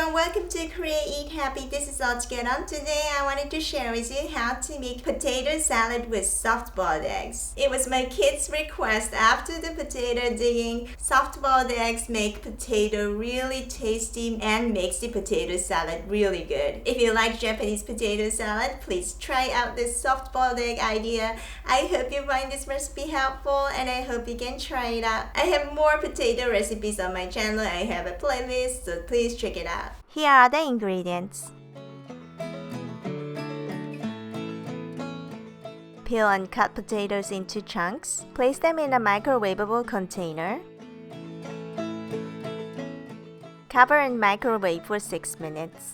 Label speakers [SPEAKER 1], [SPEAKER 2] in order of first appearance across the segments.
[SPEAKER 1] everyone, welcome to Create Eat Happy. This is OCHIKERON. Today I wanted to share with you how to make potato salad with soft-boiled eggs. It was my kids' request after the potato digging. Soft-boiled eggs make potato really tasty and makes the potato salad really good. If you like Japanese potato salad, please try out this soft-boiled egg idea. I hope you find this recipe helpful and I hope you can try it out. I have more potato recipes on my channel. I have a playlist, so please check it out. Here are the ingredients. Peel and cut potatoes into chunks. Place them in a microwavable container. Cover and microwave for 6 minutes.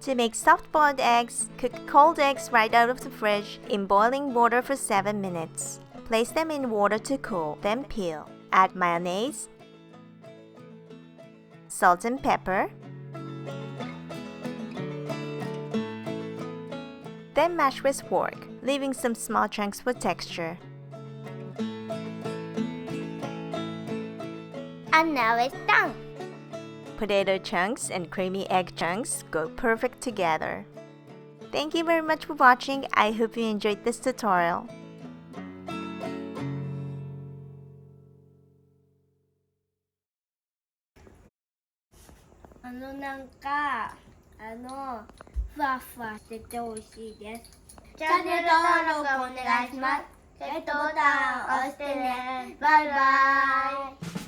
[SPEAKER 1] To make soft-boiled eggs, cook cold eggs right out of the fridge in boiling water for 7 minutes. Place them in water to cool, then peel. Add mayonnaise, salt and pepper. Then mash with fork, leaving some small chunks for texture.
[SPEAKER 2] And now it's done.
[SPEAKER 1] Potato chunks and creamy egg chunks go perfect together. Thank you very much for watching. I hope you enjoyed this tutorial.
[SPEAKER 2] ふわふわしてて美味しいです。チャンネル登録お願いします。グッドボタンを押してね。バイバイ。